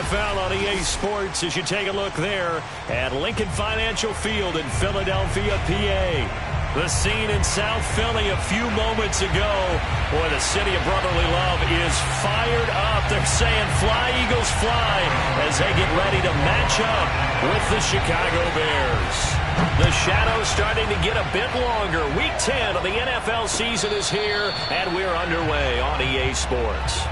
NFL on EA Sports as you take a look there at Lincoln Financial Field in Philadelphia, PA. The scene in South Philly a few moments ago. Boy, the city of brotherly love is fired up. They're saying fly, Eagles, fly as they get ready to match up with the Chicago Bears. The shadow starting to get a bit longer. Week 10 of the NFL season is here, and we're underway on EA Sports.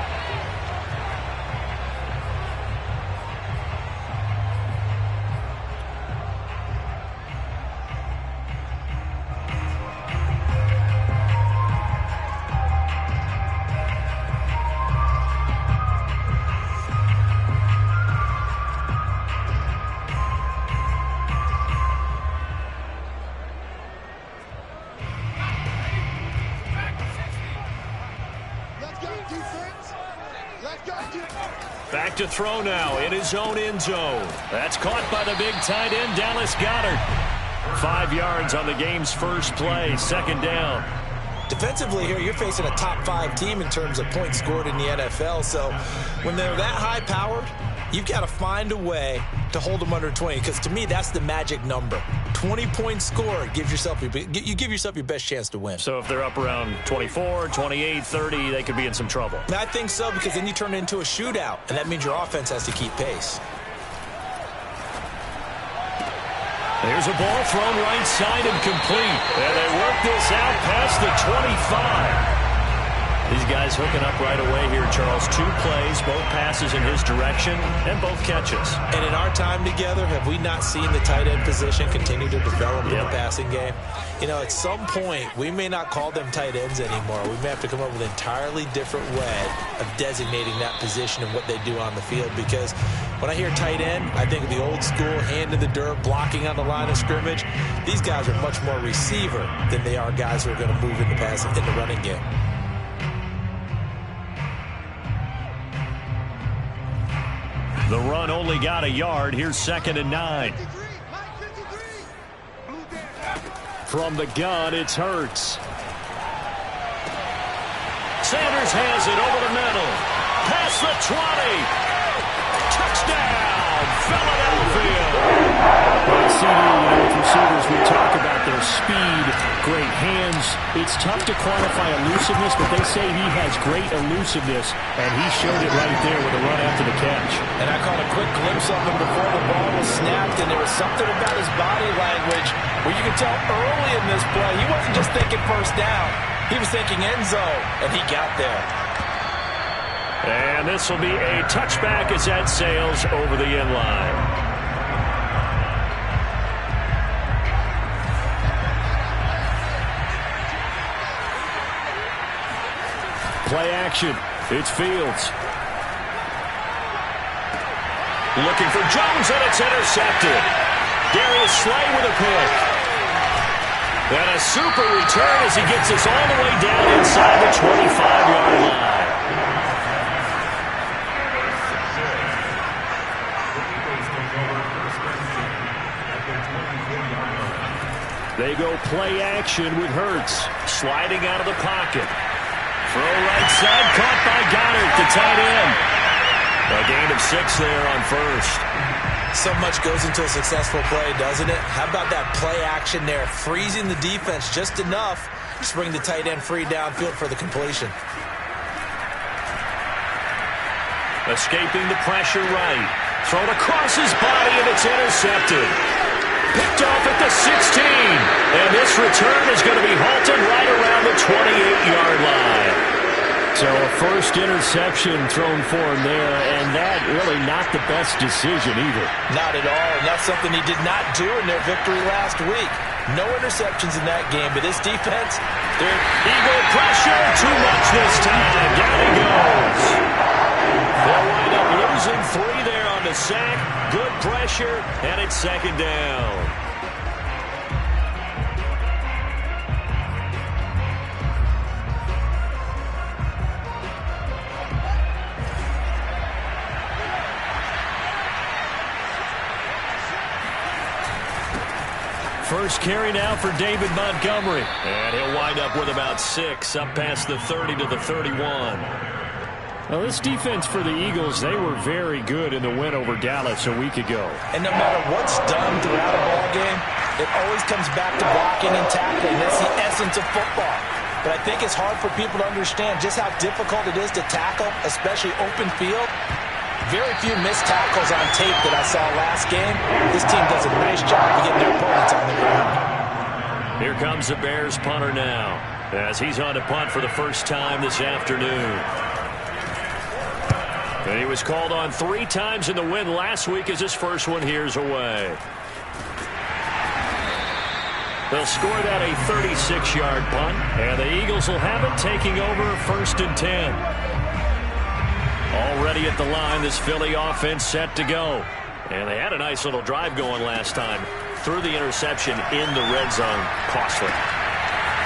Back to throw now in his own end zone. That's caught by the big tight end, Dallas Goedert. 5 yards on the game's first play, second down. Defensively here, you're facing a top 5 team in terms of points scored in the NFL. So when they're that high-powered, you've got to find a way to hold them under 20. Because to me, that's the magic number. 20 points scored gives yourself you give yourself your best chance to win. So if they're up around 24, 28, 30, they could be in some trouble. I think so, because then you turn it into a shootout, and that means your offense has to keep pace. There's a ball thrown right side and complete. And they work this out past the 25. These guys hooking up right away here, Charles. 2 plays, both passes in his direction, and both catches. And in our time together, have we not seen the tight end position continue to develop in the passing game? You know, at some point, we may not call them tight ends anymore. We may have to come up with an entirely different way of designating that position and what they do on the field. Because when I hear tight end, I think of the old school, hand in the dirt, blocking on the line of scrimmage. These guys are much more receiver than they are guys who are going to move in the running game. The run only got a yard. Here's 2nd and 9. From the gun, it's Hurts. Sanders has it over the middle. Past the 20. Touchdown, Philadelphia. With receivers, we talk about their speed, great hands. It's tough to quantify elusiveness, but they say he has great elusiveness, and he showed it right there with a run after the catch. And I caught a quick glimpse of him before the ball was snapped, and there was something about his body language where you could tell early in this play he wasn't just thinking first down. He was thinking end zone, and he got there. And this will be a touchback as that sails over the end line. Play action. It's Fields. Looking for Jones, and it's intercepted. Darius Slay with a pick. And a super return as he gets us all the way down inside the 25-yard line. They go play action with Hurts. Sliding out of the pocket. Throw right side, caught by Goddard, the tight end. A gain of 6 there on first. So much goes into a successful play, doesn't it? How about that play action there, freezing the defense just enough to bring the tight end free downfield for the completion. Escaping the pressure right. Thrown across his body, and it's intercepted. Picked off at the 16. And this return is going to be halted right around the 28-yard line. So a first interception thrown for him there, and that really not the best decision either. Not at all, and that's something he did not do in their victory last week. No interceptions in that game, but this defense, they're Eagle pressure, too much this time. Down he goes. They'll wind up losing 3 there on the sack. Good pressure, and it's 2nd down. First carry now for David Montgomery. And he'll wind up with about 6, up past the 30 to the 31. Well, this defense for the Eagles, they were very good in the win over Dallas a week ago. And no matter what's done throughout a ball game, it always comes back to blocking and tackling. That's the essence of football. But I think it's hard for people to understand just how difficult it is to tackle, especially open field. Very few missed tackles on tape that I saw last game. This team does a nice job of getting their opponents on the ground. Here comes the Bears punter now, as he's on to punt for the first time this afternoon. And he was called on 3 times in the win last week as his first one here's away. They'll score that a 36-yard punt, and the Eagles will have it taking over 1st and 10. Already at the line, this Philly offense set to go. And they had a nice little drive going last time. Threw the interception in the red zone. Costly.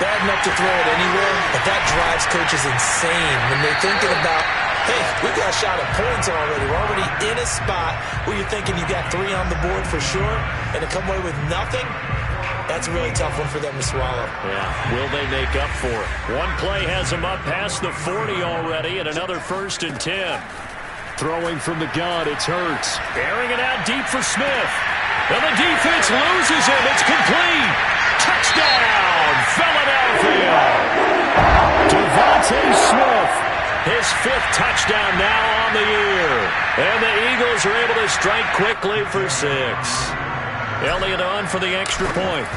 Bad enough to throw it anywhere, but that drives coaches insane when they're thinking about, hey, we've got a shot at points already. We're already in a spot where you're thinking you got 3 on the board for sure, and to come away with nothing, that's a really tough one for them to swallow. Yeah, will they make up for it? One play has them up past the 40 already, and another 1st and 10. Throwing from the gun, it's Hurts. Airing it out deep for Smith. And the defense loses him. It's complete. Touchdown, Philadelphia. Devontae Smith, his 5th touchdown now on the year. And the Eagles are able to strike quickly for 6. Elliott on for the extra point.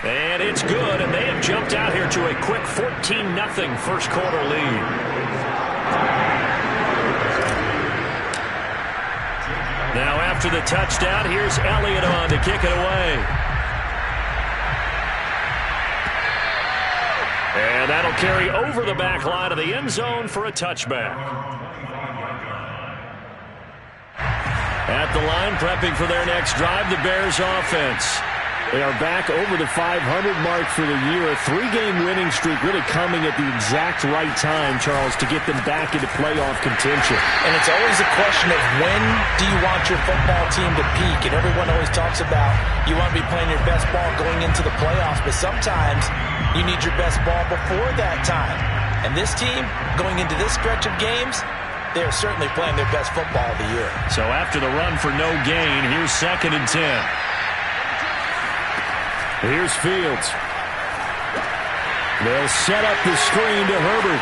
And it's good, and they have jumped out here to a quick 14-0 first quarter lead. Now after the touchdown, here's Elliott on to kick it away. And that'll carry over the back line of the end zone for a touchback. At the line, prepping for their next drive, the Bears offense. They are back over the 500 mark for the year. A 3-game winning streak really coming at the exact right time, Charles, to get them back into playoff contention. And it's always a question of when do you want your football team to peak? And everyone always talks about you want to be playing your best ball going into the playoffs, but sometimes you need your best ball before that time. And this team, going into this stretch of games, they are certainly playing their best football of the year. So after the run for no gain, here's 2nd and 10. Here's Fields. They'll set up the screen to Herbert.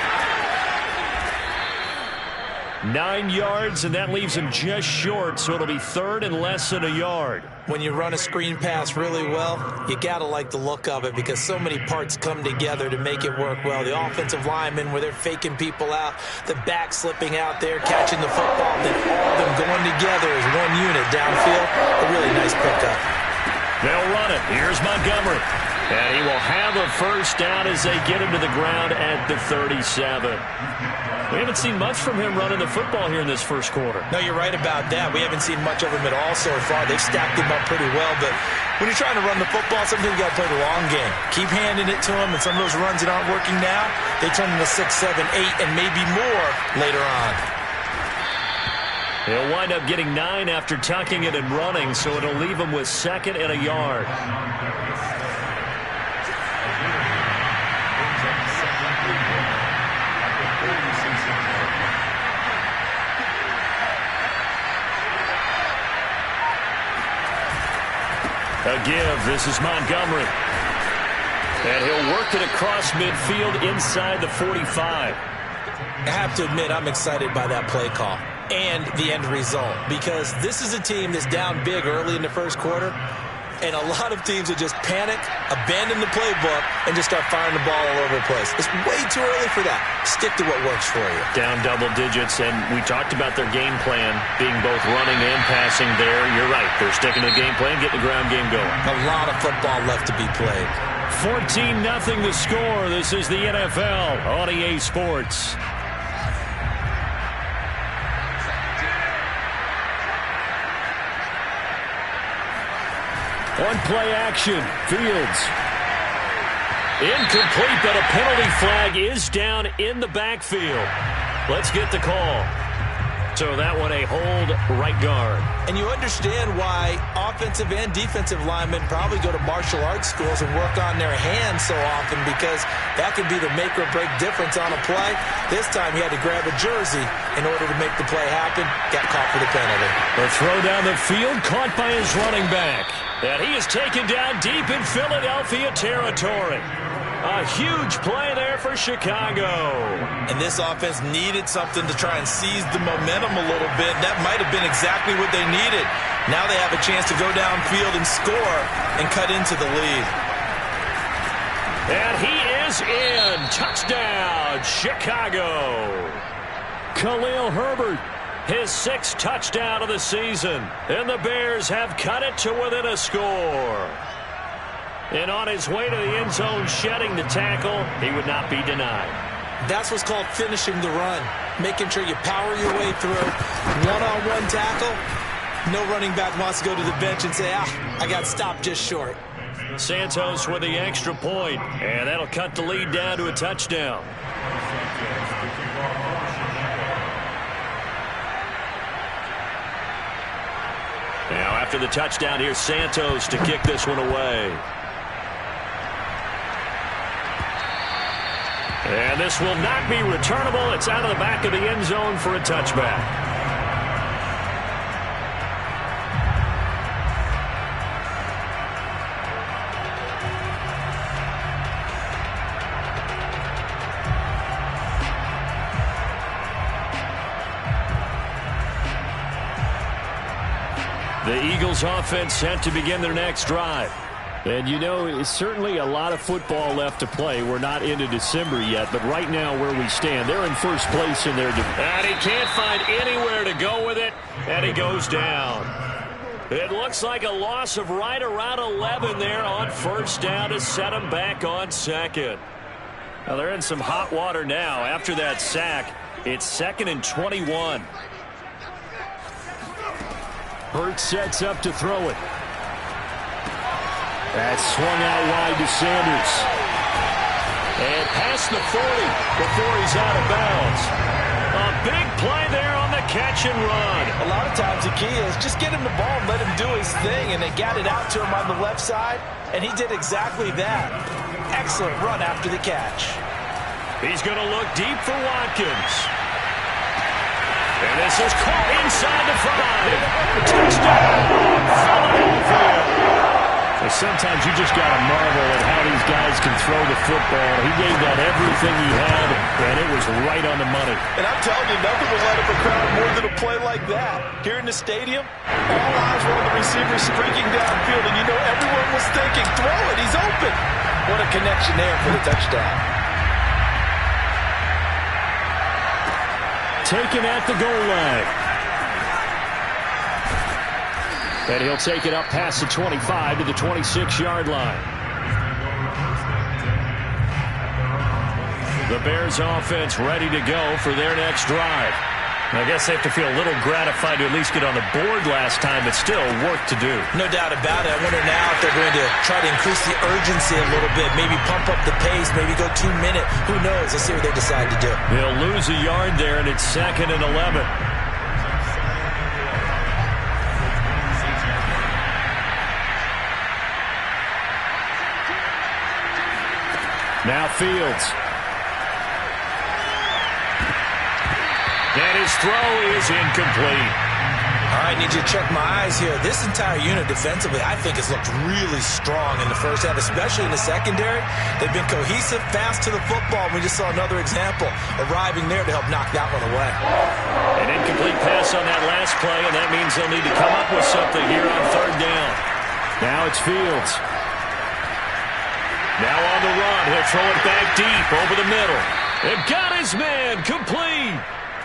9 yards, and that leaves him just short, so it'll be 3rd and less than a yard. When you run a screen pass really well, you got to like the look of it because so many parts come together to make it work well. The offensive linemen, where they're faking people out, the back slipping out there, catching the football, then all of them going together as one unit downfield. A really nice pickup. They'll run it. Here's Montgomery. And he will have a first down as they get him to the ground at the 37. We haven't seen much from him running the football here in this first quarter. No, you're right about that. We haven't seen much of him at all so far. They've stacked him up pretty well, but when you're trying to run the football, sometimes you got to play the long game. Keep handing it to him, and some of those runs that aren't working now, they turn into 6, 7, 8, and maybe more later on. He'll wind up getting 9 after tucking it and running, so it'll leave him with 2nd and a yard. A give. This is Montgomery. And he'll work it across midfield inside the 45. I have to admit, I'm excited by that play call and the end result because this is a team that's down big early in the first quarter, and a lot of teams will just panic, abandon the playbook, and just start firing the ball all over the place. It's way too early for that. Stick to what works for you. Down double digits, and we talked about their game plan being both running and passing there. You're right. They're sticking to the game plan, getting the ground game going. A lot of football left to be played. 14-0 the score. This is the NFL on EA Sports. On play action, Fields. Incomplete, but a penalty flag is down in the backfield. Let's get the call. So that one a hold right guard. And you understand why offensive and defensive linemen probably go to martial arts schools and work on their hands so often, because that can be the make or break difference on a play. This time he had to grab a jersey in order to make the play happen. Got caught for the penalty. The throw down the field, caught by his running back. And he is taken down deep in Philadelphia territory. A huge play there for Chicago. And this offense needed something to try and seize the momentum a little bit. That might have been exactly what they needed. Now they have a chance to go downfield and score and cut into the lead. And he is in. Touchdown, Chicago. Khalil Herbert, his 6th touchdown of the season. And the Bears have cut it to within a score. And on his way to the end zone, shedding the tackle, he would not be denied. That's what's called finishing the run. Making sure you power your way through. One-on-one tackle. No running back wants to go to the bench and say, I got stopped just short. Santos with the extra point, and that'll cut the lead down to a touchdown. Now after the touchdown, here's Santos to kick this one away. And this will not be returnable. It's out of the back of the end zone for a touchback. The Eagles offense set to begin their next drive. And, you know, it's certainly a lot of football left to play. We're not into December yet, but right now where we stand, they're in first place in their division. And he can't find anywhere to go with it, and he goes down. It looks like a loss of right around 11 there on first down to set him back on second. Now, they're in some hot water now. After that sack, it's 2nd and 21. Hurts sets up to throw it. That's swung out wide to Sanders. And past the 40 before he's out of bounds. A big play there on the catch and run. A lot of times the key is just get him the ball and let him do his thing, and they got it out to him on the left side, and he did exactly that. Excellent run after the catch. He's going to look deep for Watkins. And this is caught inside the 5. Touchdown, Philadelphia. Sometimes you just got to marvel at how these guys can throw the football. He gave that everything he had, and it was right on the money. And I'm telling you, nothing will light up a crowd more than a play like that. Here in the stadium, all eyes were on the receiver streaking downfield, and you know everyone was thinking, throw it, he's open. What a connection there for the touchdown. Taken at the goal line. And he'll take it up past the 25 to the 26-yard line. The Bears offense ready to go for their next drive. I guess they have to feel a little gratified to at least get on the board last time, but still work to do. No doubt about it. I wonder now if they're going to try to increase the urgency a little bit, maybe pump up the pace, maybe go 2 minutes. Who knows? Let's see what they decide to do. They'll lose a yard there, and it's 2nd and 11. Now Fields. And his throw is incomplete. All right, need you to check my eyes here. This entire unit defensively, I think, has looked really strong in the first half, especially in the secondary. They've been cohesive, fast to the football. We just saw another example arriving there to help knock that one away. An incomplete pass on that last play, and that means they'll need to come up with something here on 3rd down. Now it's Fields. Now on the run, he'll throw it back deep over the middle. And got his man, complete.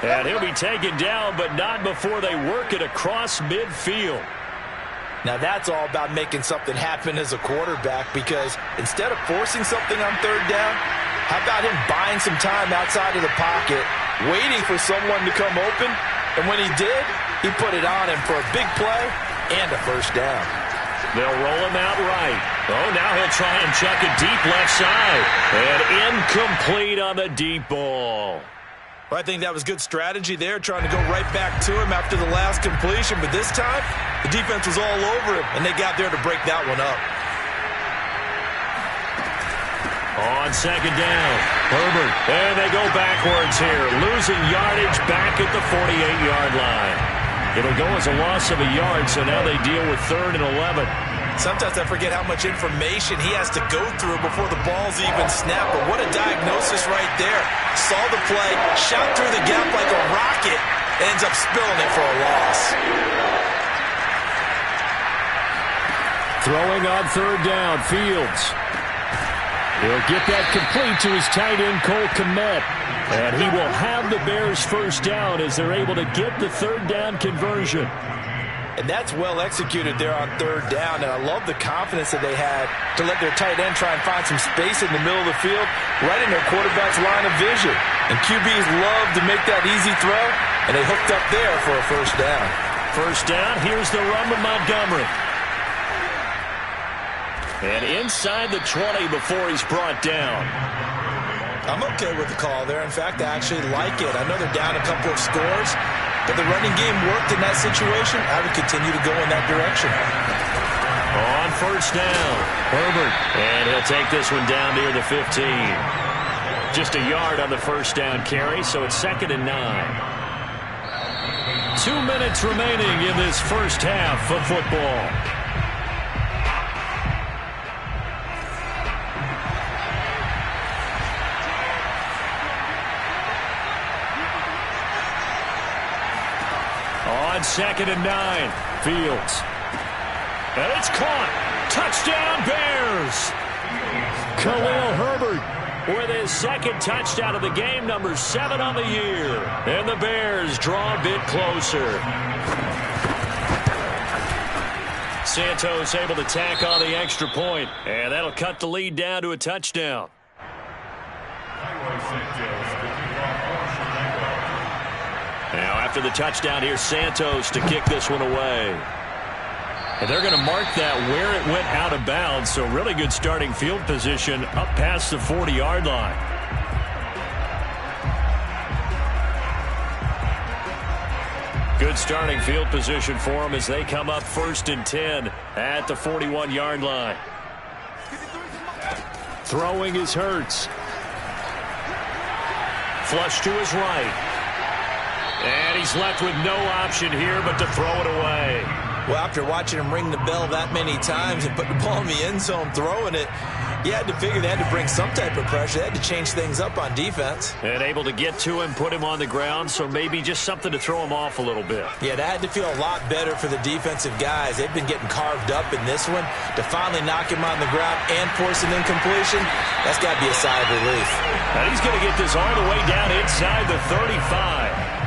And he'll be taken down, but not before they work it across midfield. Now that's all about making something happen as a quarterback, because instead of forcing something on 3rd down, how about him buying some time outside of the pocket, waiting for someone to come open, and when he did, he put it on him for a big play and a first down. They'll roll him out right. Oh, now he'll try and chuck it deep left side. And incomplete on the deep ball. Well, I think that was good strategy there, trying to go right back to him after the last completion. But this time, the defense was all over him, and they got there to break that one up. On second down, Herbert. And they go backwards here, losing yardage back at the 48-yard line. It'll go as a loss of a yard, so now they deal with 3rd and 11. Sometimes I forget how much information he has to go through before the ball's even snapped. But what a diagnosis right there. Saw the play, shot through the gap like a rocket, ends up spilling it for a loss. Throwing on 3rd down, Fields. He'll get that complete to his tight end, Cole Kmet. And he will have the Bears' first down as they're able to get the 3rd down conversion. And that's well executed there on 3rd down. And I love the confidence that they had to let their tight end try and find some space in the middle of the field, right in their quarterback's line of vision. And QBs love to make that easy throw, and they hooked up there for a first down. First down, here's the run with Montgomery. And inside the 20 before he's brought down. I'm okay with the call there. In fact, I actually like it. I know they're down a couple of scores, but the running game worked in that situation. I would continue to go in that direction. On first down, Herbert. And he'll take this one down near the 15. Just a yard on the first down carry, so it's 2nd and 9. 2 minutes remaining in this first half of football. On 2nd and 9, Fields. And it's caught. Touchdown, Bears. Khalil Herbert with his 2nd touchdown of the game, number 7 on the year. And the Bears draw a bit closer. Santos able to tack on the extra point, and that'll cut the lead down to a touchdown. Now, after the touchdown, here's Santos to kick this one away. And they're going to mark that where it went out of bounds, so really good starting field position up past the 40-yard line. Good starting field position for them as they come up 1st and 10 at the 41-yard line. Throwing is Hurts. Flush to his right. And he's left with no option here but to throw it away. Well, after watching him ring the bell that many times and put the ball in the end zone throwing it, you had to figure they had to bring some type of pressure. They had to change things up on defense. And able to get to him, put him on the ground, so maybe just something to throw him off a little bit. Yeah, that had to feel a lot better for the defensive guys. They've been getting carved up in this one. To finally knock him on the ground and force an incompletion, that's got to be a sigh of relief. And he's going to get this all the way down inside the 35.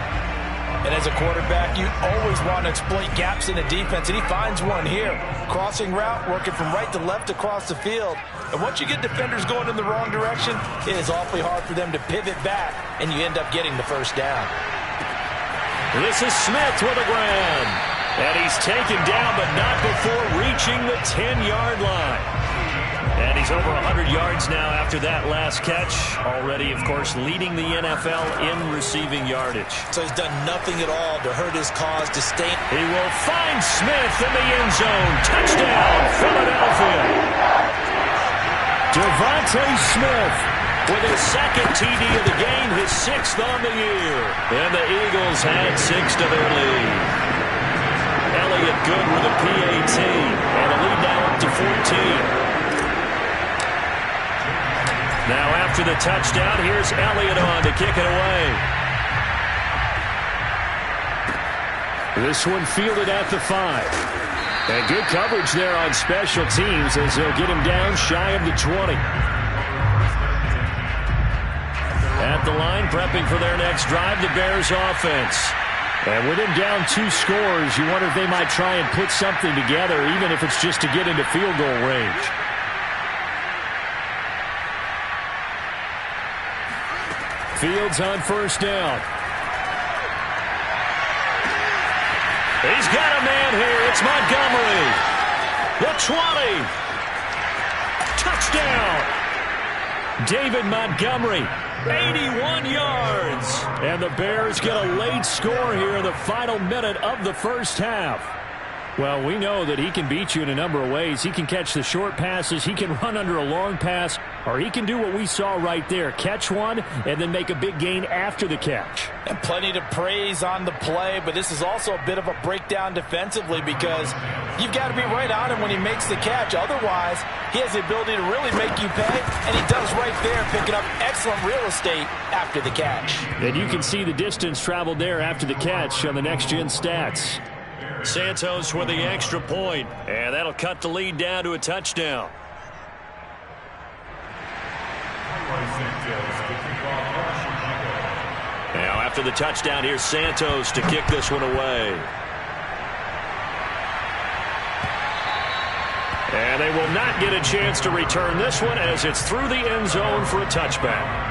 And as a quarterback, you always want to exploit gaps in the defense, and he finds one here. Crossing route, working from right to left across the field. And once you get defenders going in the wrong direction, it is awfully hard for them to pivot back, and you end up getting the first down. This is Smith with a grab. And he's taken down, but not before reaching the 10-yard line. And he's over 100 yards now after that last catch. Already, of course, leading the NFL in receiving yardage. So he's done nothing at all to hurt his cause to stay. He will find Smith in the end zone. Touchdown, Philadelphia. Devontae Smith with his 2nd TD of the game, his 6th on the year. And the Eagles had 6 to their lead. Elliott good with a PAT. And the lead now up to 14. Now after the touchdown, here's Elliott on to kick it away. This one fielded at the 5. And good coverage there on special teams as they'll get him down shy of the 20. At the line, prepping for their next drive, the Bears offense. And with him down 2 scores, you wonder if they might try and put something together, even if it's just to get into field goal range. Fields on first down. He's got a man here. It's Montgomery. The 20. Touchdown. David Montgomery 81 yards. And the Bears get a late score here in the final minute of the first half. Well, we know that he can beat you in a number of ways. He can catch the short passes, he can run under a long pass, or he can do what we saw right there, catch one and then make a big gain after the catch. And plenty to praise on the play, but this is also a bit of a breakdown defensively because you've got to be right on him when he makes the catch. Otherwise, he has the ability to really make you pay, and he does right there, picking up excellent real estate after the catch. And you can see the distance traveled there after the catch on the next-gen stats. Santos with the extra point, and that'll cut the lead down to a touchdown. Now after the touchdown, here's Santos to kick this one away. And they will not get a chance to return this one as it's through the end zone for a touchback.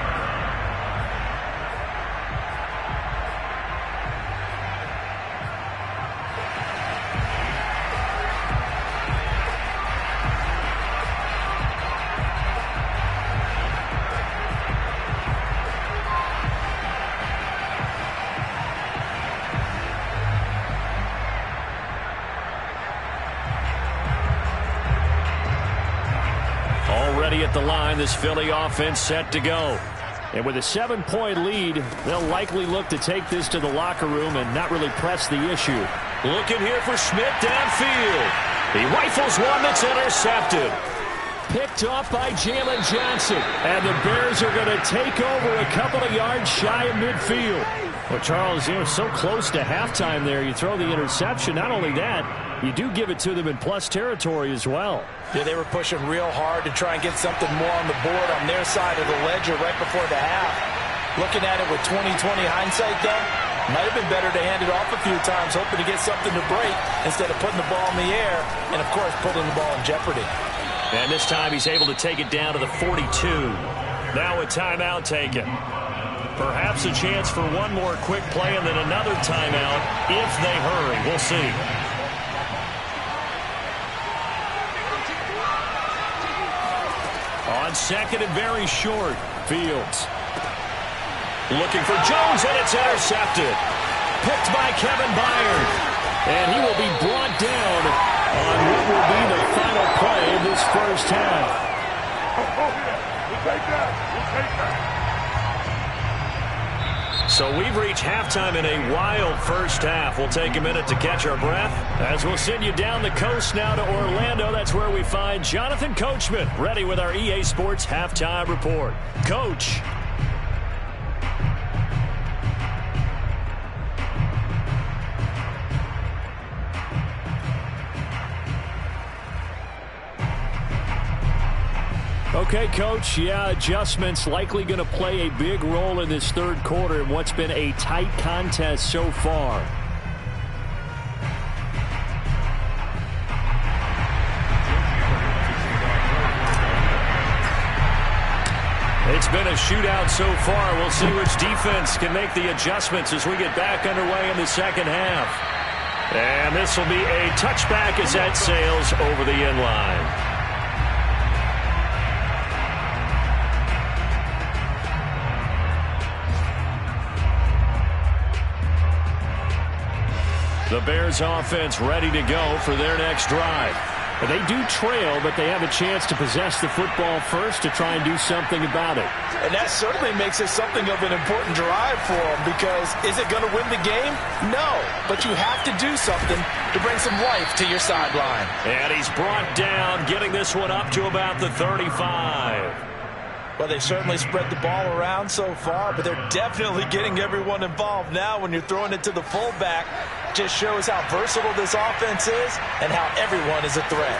At the line, this Philly offense set to go. And with a 7-point lead, they'll likely look to take this to the locker room and not really press the issue. Looking here for Schmidt downfield. He rifles one that's intercepted. Picked off by Jalen Johnson. And the Bears are going to take over a couple of yards shy of midfield. Well, Charles, you know, so close to halftime there. You throw the interception. Not only that, you do give it to them in plus territory as well. Yeah, they were pushing real hard to try and get something more on the board on their side of the ledger right before the half. Looking at it with 20/20 hindsight, though, might have been better to hand it off a few times, hoping to get something to break instead of putting the ball in the air and, of course, putting the ball in jeopardy. And this time he's able to take it down to the 42. Now a timeout taken. Perhaps a chance for one more quick play and then another timeout if they hurry. We'll see. On second and very short, Fields. Looking for Jones, and it's intercepted. Picked by Kevin Byard. And he will be brought down on what will be the final play of this first half. We'll take that. So we've reached halftime in a wild first half. We'll take a minute to catch our breath as we'll send you down the coast now to Orlando. That's where we find Jonathan Coachman ready with our EA Sports Halftime Report. Coach. Okay, Coach, yeah, adjustments likely going to play a big role in this third quarter in what's been a tight contest so far. It's been a shootout so far. We'll see which defense can make the adjustments as we get back underway in the second half. And this will be a touchback as that sails over the end line. The Bears offense ready to go for their next drive. And they do trail, but they have a chance to possess the football first to try and do something about it. And that certainly makes it something of an important drive for them because is it going to win the game? No, but you have to do something to bring some life to your sideline. And he's brought down, getting this one up to about the 35. Well, they certainly spread the ball around so far, but they're definitely getting everyone involved now when you're throwing it to the fullback. Just shows how versatile this offense is and how everyone is a threat.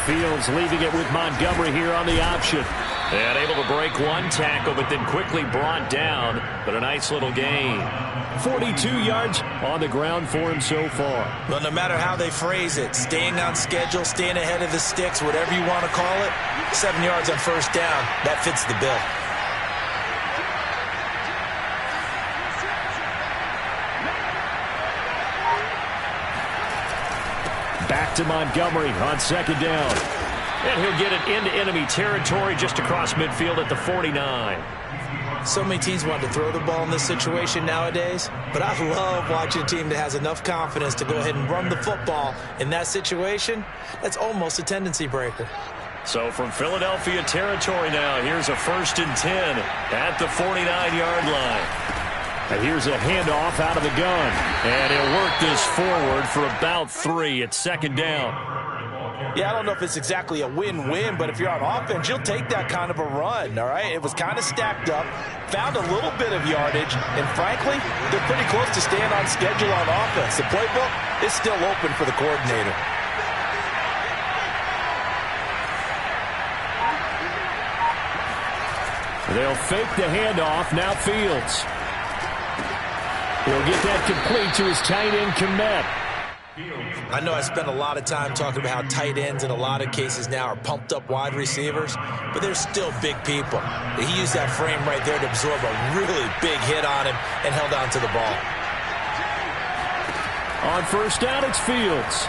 Fields leaving it with Montgomery here on the option. And able to break one tackle, but then quickly brought down. But a nice little gain. 42 yards on the ground for him so far. Well, no matter how they phrase it, staying on schedule, staying ahead of the sticks, whatever you want to call it, 7 yards on first down, that fits the bill. Back to Montgomery on second down. And he'll get it into enemy territory just across midfield at the 49. So many teams want to throw the ball in this situation nowadays, but I love watching a team that has enough confidence to go ahead and run the football in that situation. That's almost a tendency breaker. So from Philadelphia territory now, here's a 1st and 10 at the 49-yard line. And here's a handoff out of the gun. And he'll work this forward for about 3 at 2nd down. Yeah, I don't know if it's exactly a win-win, but if you're on offense, you'll take that kind of a run, all right? It was kind of stacked up, found a little bit of yardage, and frankly, they're pretty close to staying on schedule on offense. The playbook is still open for the coordinator. They'll fake the handoff. Now Fields. He'll get that complete to his tight end, Kmet. I know I spent a lot of time talking about how tight ends in a lot of cases now are pumped up wide receivers, but they're still big people. He used that frame right there to absorb a really big hit on him and held on to the ball. On 1st down, it's Fields.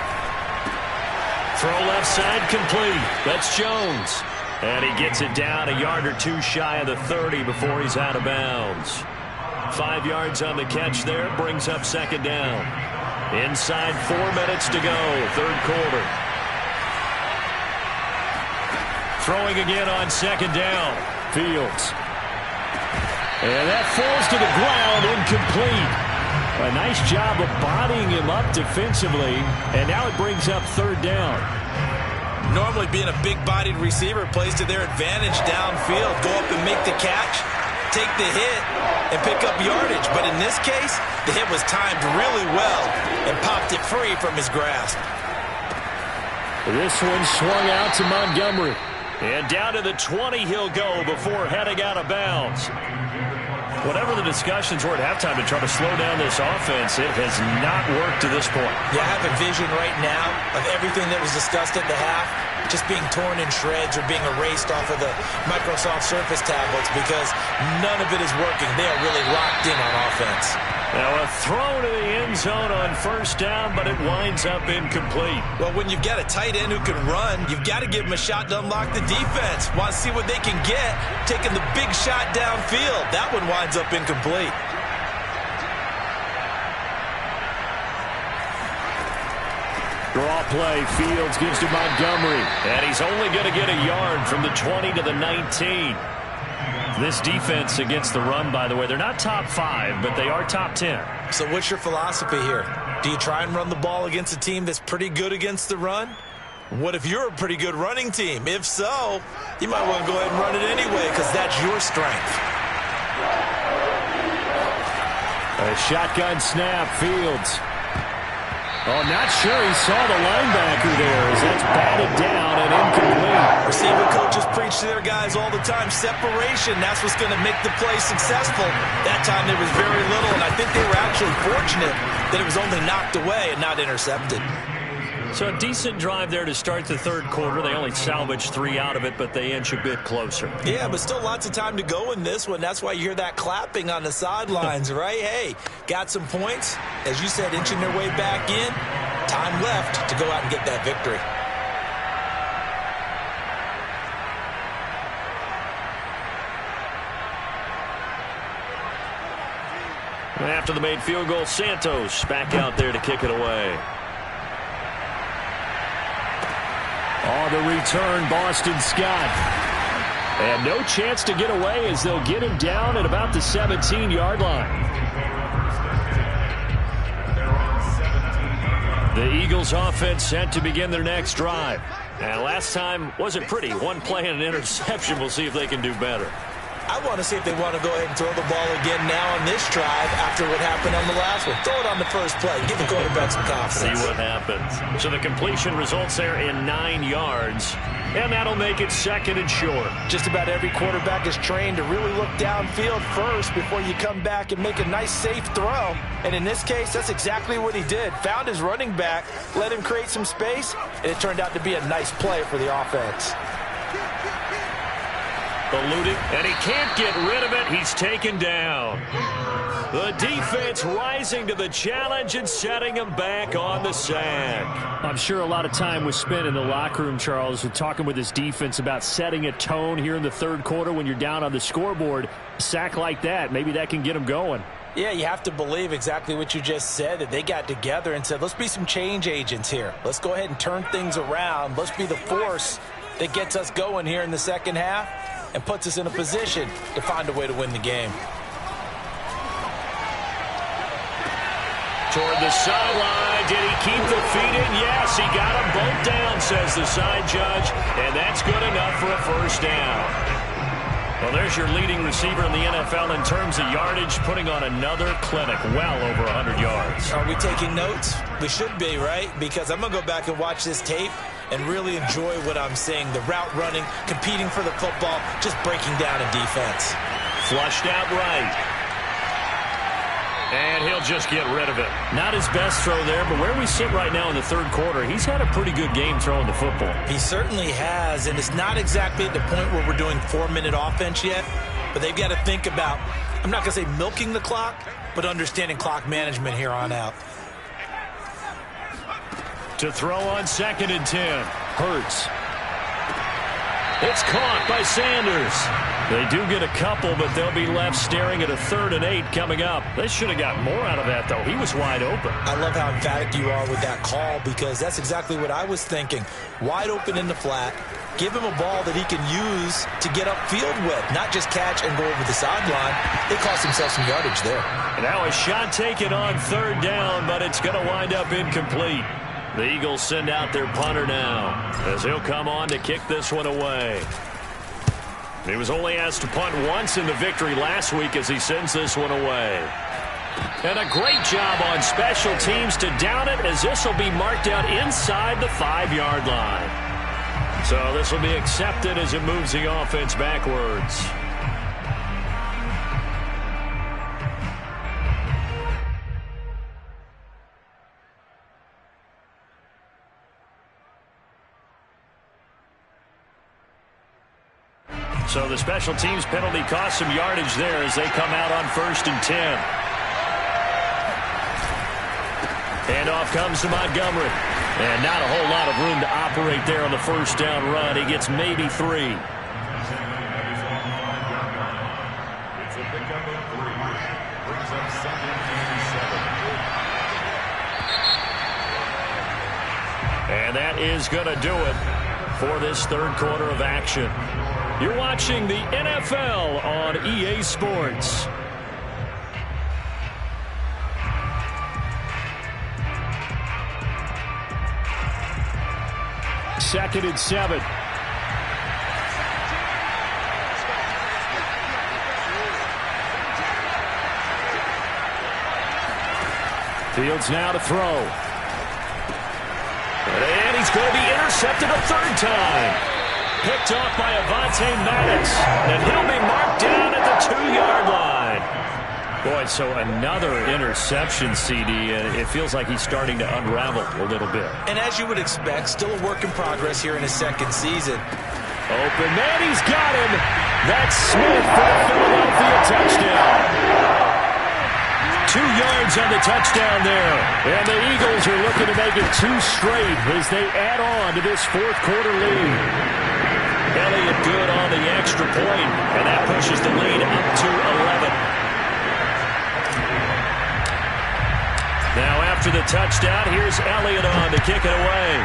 Throw left side complete. That's Jones. And he gets it down a yard or 2 shy of the 30 before he's out of bounds. 5 yards on the catch there, brings up 2nd down. Inside 4 minutes to go, 3rd quarter. Throwing again on 2nd down. Fields. And that falls to the ground, incomplete. A nice job of bodying him up defensively, and now it brings up 3rd down. Normally being a big-bodied receiver plays to their advantage downfield. Go up and make the catch, take the hit, and pick up yardage. But in this case, the hit was timed really well and popped it free from his grasp. This one swung out to Montgomery. And down to the 20 he'll go before heading out of bounds. Whatever the discussions were at halftime to try to slow down this offense, it has not worked to this point. Yeah, I have a vision right now of everything that was discussed at the half just being torn in shreds or being erased off of the Microsoft Surface tablets because none of it is working. They are really locked in on offense. Now a throw to the end zone on 1st down, but it winds up incomplete. Well, when you've got a tight end who can run, you've got to give him a shot to unlock the defense. Want to see what they can get, taking the big shot downfield. That one winds up incomplete. Draw play, Fields gives to Montgomery, and he's only going to get a yard from the 20 to the 19. This defense against the run, by the way, they're not top 5, but they are top 10. So what's your philosophy here? Do you try and run the ball against a team that's pretty good against the run? What if you're a pretty good running team? If so, you might want to go ahead and run it anyway because that's your strength. A shotgun snap, Fields. Oh, not sure he saw the linebacker there as that's batted down and incomplete. Receiver coaches preach to their guys all the time. Separation, that's what's going to make the play successful. That time there was very little, and I think they were actually fortunate that it was only knocked away and not intercepted. So a decent drive there to start the 3rd quarter. They only salvaged 3 out of it, but they inch a bit closer. Yeah, but still lots of time to go in this one. That's why you hear that clapping on the sidelines, right? Hey, got some points. As you said, inching their way back in. Time left to go out and get that victory. After the made field goal, Santos back out there to kick it away. On the return, Boston Scott. And no chance to get away as they'll get him down at about the 17-yard line. The Eagles offense set to begin their next drive. And last time wasn't pretty. 1 play and an interception. We'll see if they can do better. I want to see if they want to go ahead and throw the ball again now on this drive after what happened on the last one. Throw it on the first play. Give the quarterback some confidence. See what happens. So the completion results there in 9 yards. And that'll make it 2nd and short. Just about every quarterback is trained to really look downfield first before you come back and make a nice, safe throw. And in this case, that's exactly what he did. Found his running back, let him create some space, and it turned out to be a nice play for the offense. Eluding, and he can't get rid of it. He's taken down. The defense rising to the challenge and setting him back on the sack. I'm sure a lot of time was spent in the locker room, Charles, with talking with his defense about setting a tone here in the third quarter when you're down on the scoreboard. A sack like that, maybe that can get him going. Yeah, you have to believe exactly what you just said, that they got together and said, let's be some change agents here. Let's go ahead and turn things around. Let's be the force that gets us going here in the second half and puts us in a position to find a way to win the game. Toward the sideline. Did he keep the feet in? Yes, he got them both down, says the side judge, and that's good enough for a first down. Well, there's your leading receiver in the NFL in terms of yardage, putting on another clinic, well over 100 yards. Are we taking notes? We should be, right? Because I'm going to go back and watch this tape and really enjoy what I'm seeing. The route running, competing for the football, just breaking down in defense. Flushed out right. And he'll just get rid of it. Not his best throw there, but where we sit right now in the third quarter, he's had a pretty good game throwing the football. He certainly has, and it's not exactly at the point where we're doing 4-minute offense yet, but they've got to think about, I'm not going to say milking the clock, but understanding clock management here on out. To throw on 2nd and 10. Hurts. It's caught by Sanders. They do get a couple, but they'll be left staring at a 3rd and 8 coming up. They should have got more out of that, though. He was wide open. I love how emphatic you are with that call, because that's exactly what I was thinking. Wide open in the flat. Give him a ball that he can use to get upfield with, not just catch and go over the sideline. They cost themselves some yardage there. And now a shot taken on 3rd down, but it's going to wind up incomplete. The Eagles send out their punter now, as he'll come on to kick this one away. He was only asked to punt once in the victory last week as he sends this one away. And a great job on special teams to down it, as this will be marked out inside the 5-yard line. So this will be accepted as it moves the offense backwards. So the special teams penalty cost some yardage there as they come out on 1st and 10. Handoff comes to Montgomery. And not a whole lot of room to operate there on the first down run. He gets maybe 3. It's a pickup of 3. Brings up 2nd and 7. And that is going to do it for this third quarter of action. You're watching the NFL on EA Sports. Second and 7. Fields now to throw. And he's going to be intercepted a 3rd time. Picked off by Avonte Maddox, and he'll be marked down at the 2-yard line. Boy, so another interception, CD, and it feels like he's starting to unravel a little bit. And as you would expect, still a work in progress here in his 2nd season. Open man, he's got him. That's Smith for the Philadelphia touchdown. 2 yards on the touchdown there. And the Eagles are looking to make it 2 straight as they add on to this 4th quarter lead. Elliott good on the extra point, and that pushes the lead up to 11. Now after the touchdown, here's Elliott on to kick it away.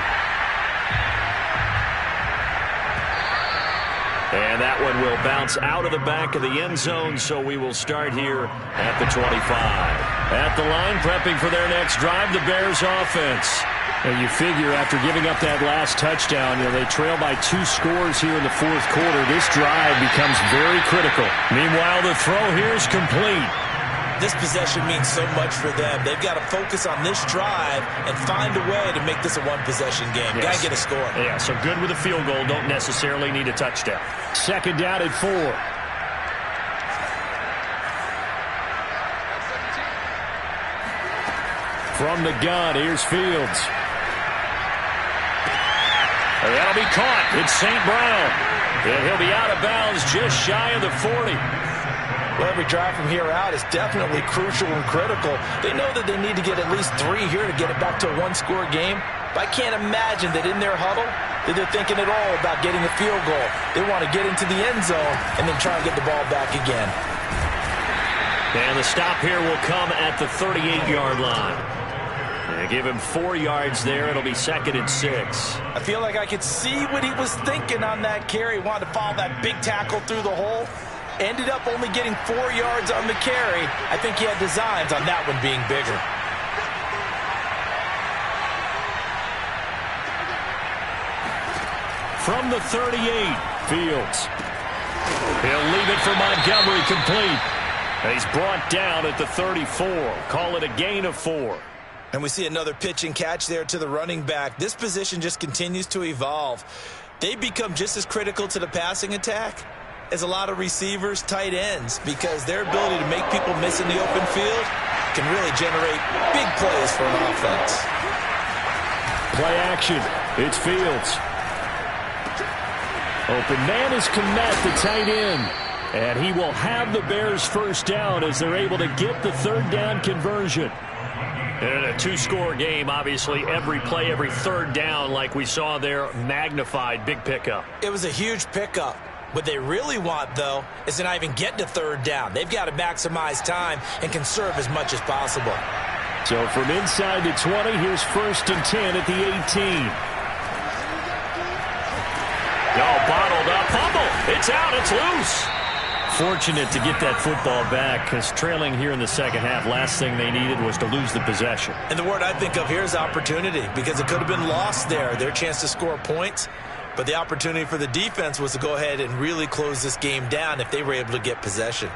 And that one will bounce out of the back of the end zone, so we will start here at the 25. At the line, prepping for their next drive, the Bears offense. And you figure after giving up that last touchdown, they trail by 2 scores here in the 4th quarter. This drive becomes very critical. Meanwhile, the throw here is complete. This possession means so much for them. They've got to focus on this drive and find a way to make this a 1-possession game. Yes. Got to get a score. Yeah, so good with a field goal. Don't necessarily need a touchdown. 2nd down at 4. From the gun, here's Fields. That'll be caught. It's St. Brown. And he'll be out of bounds just shy of the 40. Well, every drive from here out is definitely crucial and critical. They know that they need to get at least 3 here to get it back to a one-score game. But I can't imagine that in their huddle that they're thinking at all about getting a field goal. They want to get into the end zone and then try and get the ball back again. And the stop here will come at the 38-yard line. And give him 4 yards there. It'll be 2nd and 6. I feel like I could see what he was thinking on that carry. He wanted to follow that big tackle through the hole. Ended up only getting 4 yards on the carry. I think he had designs on that one being bigger. From the 38, Fields. He'll leave it for Montgomery complete. And he's brought down at the 34. Call it a gain of 4. And we see another pitch and catch there to the running back. This position just continues to evolve. They become just as critical to the passing attack as a lot of receivers, tight ends, because their ability to make people miss in the open field can really generate big plays for an offense. Play action. It's Fields. Open man is Kmet, the tight end. And he will have the Bears first down as they're able to get the third down conversion. And in a 2-score game, obviously, every play, every third down, like we saw there, magnified. Big pickup. It was a huge pickup. What they really want, though, is to not even get to third down. They've got to maximize time and conserve as much as possible. So from inside the 20, here's 1st and 10 at the 18. Bottled up. Fumble. It's out. It's loose. Fortunate to get that football back, because trailing here in the second half, last thing they needed was to lose the possession. And the word I think of here is opportunity, because it could have been lost there, their chance to score points. But the opportunity for the defense was to go ahead and really close this game down if they were able to get possession.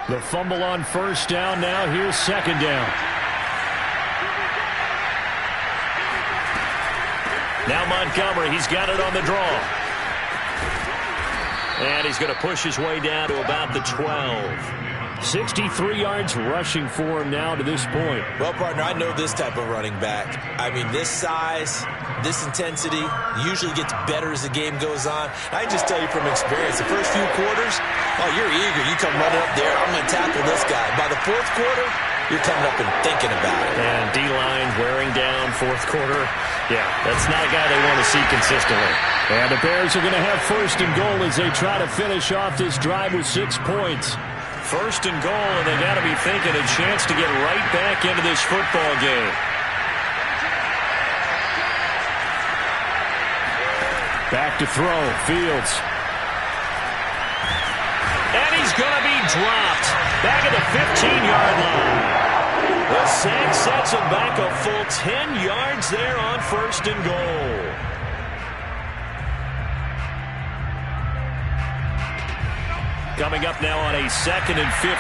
The fumble on first down now. Here's second down. Now Montgomery, he's got it on the draw. And he's going to push his way down to about the 12. 63 yards rushing for him now to this point. Well, partner, I know this type of running back. I mean, this size, this intensity usually gets better as the game goes on. I just tell you from experience, the first few quarters, oh, you're eager. You come running up there, I'm going to tackle this guy. By the fourth quarter, you're coming up and thinking about it. And D-line wearing down fourth quarter. Yeah, that's not a guy they want to see consistently. And the Bears are going to have 1st and goal as they try to finish off this drive with 6 points. 1st and goal, and they got to be thinking a chance to get right back into this football game. Back to throw, Fields. And he's going to be dropped back at the 15-yard line. The sack sets him back a full 10 yards there on 1st and goal. Coming up now on a 2nd and 15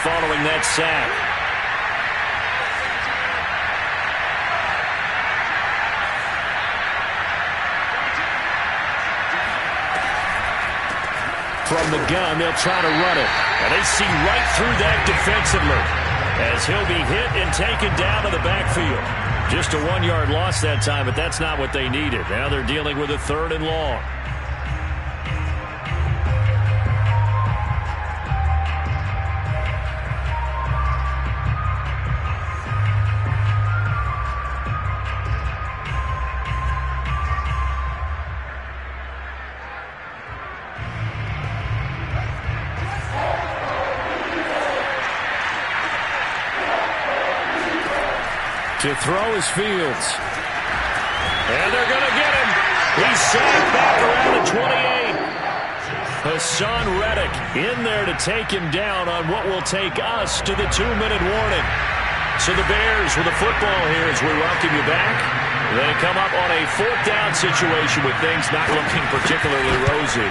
following that sack. From the gun, they'll try to run it. And they see right through that defensively as he'll be hit and taken down to the backfield. Just a 1-yard loss that time, but that's not what they needed. Now they're dealing with a 3rd and long. To throw is Fields. And they're going to get him. He's sacked back around the 28. Hassan Reddick in there to take him down on what will take us to the 2-minute warning. So the Bears with the football here as we welcome you back. They come up on a 4th down situation with things not looking particularly rosy.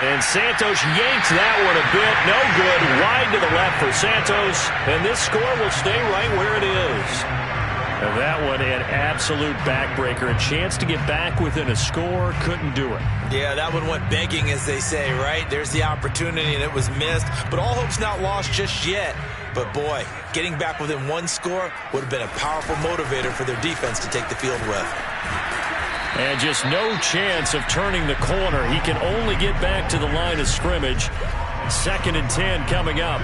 And Santos yanked that one a bit. No good. Wide to the left for Santos. And this score will stay right where it is. And that one, an absolute backbreaker. A chance to get back within a score, couldn't do it. Yeah, that one went begging, as they say, right? There's the opportunity, and it was missed. But all hope's not lost just yet. But, boy, getting back within one score would have been a powerful motivator for their defense to take the field with. And just no chance of turning the corner. He can only get back to the line of scrimmage. 2nd and 10 coming up.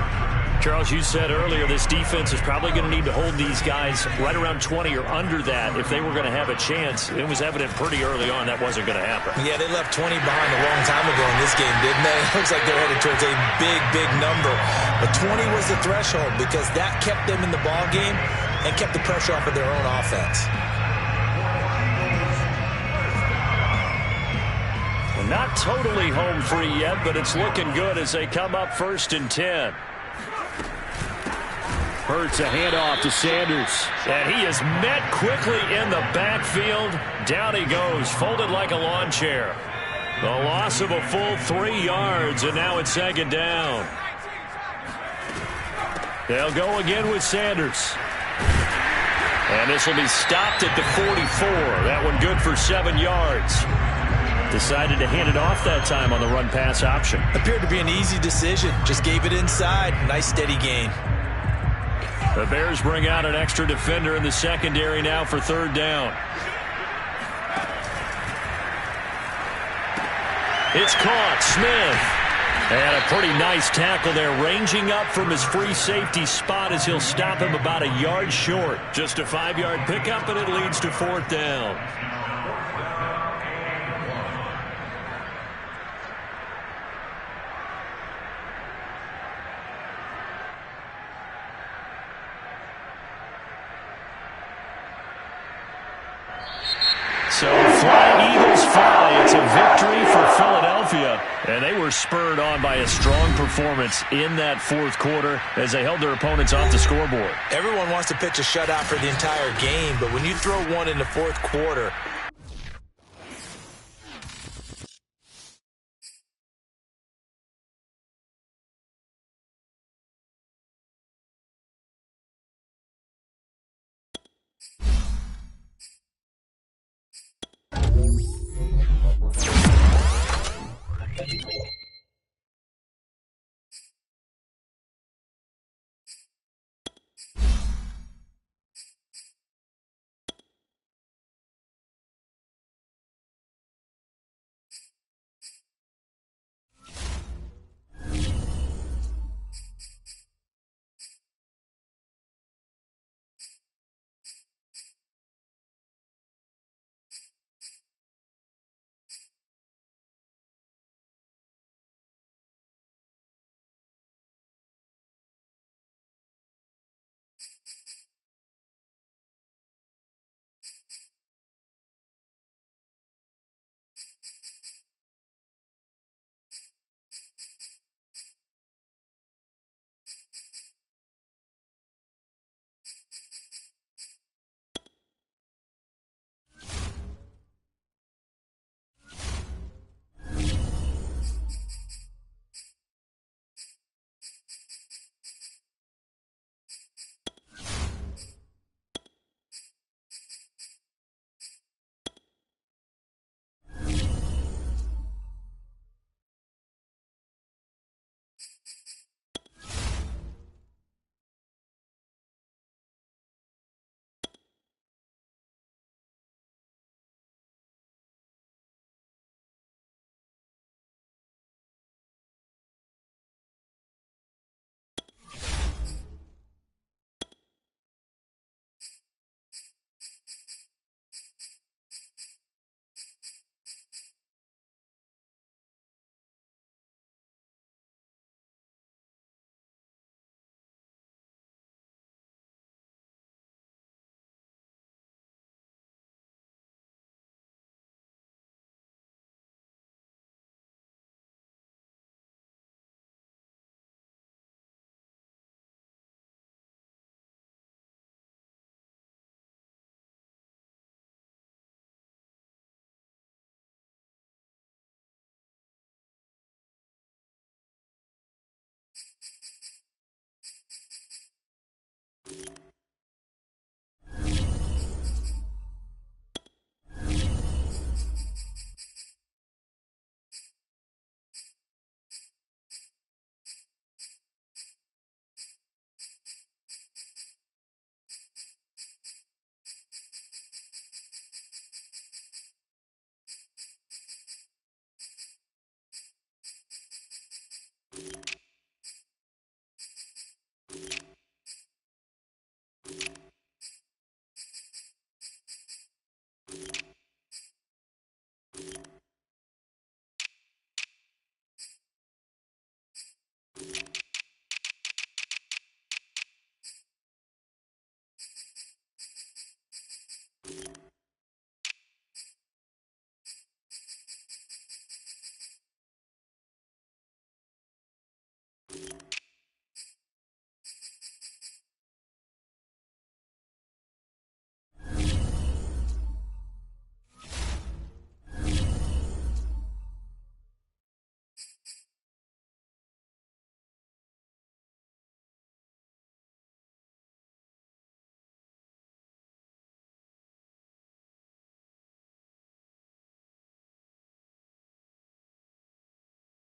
Charles, you said earlier this defense is probably going to need to hold these guys right around 20 or under that if they were going to have a chance. It was evident pretty early on that wasn't going to happen. Yeah, they left 20 behind a long time ago in this game, didn't they? It looks like they're headed towards a big, big number. But 20 was the threshold because that kept them in the ball game and kept the pressure off of their own offense. Well, not totally home free yet, but it's looking good as they come up 1st and 10. Hurts a handoff to Sanders. And he is met quickly in the backfield. Down he goes, folded like a lawn chair. The loss of a full 3 yards, and now it's 2nd down. They'll go again with Sanders. And this will be stopped at the 44. That one good for 7 yards. Decided to hand it off that time on the run-pass option. Appeared to be an easy decision. Just gave it inside. Nice steady gain. The Bears bring out an extra defender in the secondary now for 3rd down. It's caught. Smith. And a pretty nice tackle there, ranging up from his free safety spot as he'll stop him about a yard short. Just a 5-yard pickup, and it leads to 4th down. So fly, Eagles fly. It's a victory for Philadelphia. And they were spurred on by a strong performance in that 4th quarter as they held their opponents off the scoreboard. Everyone wants to pitch a shutout for the entire game, but when you throw one in the 4th quarter,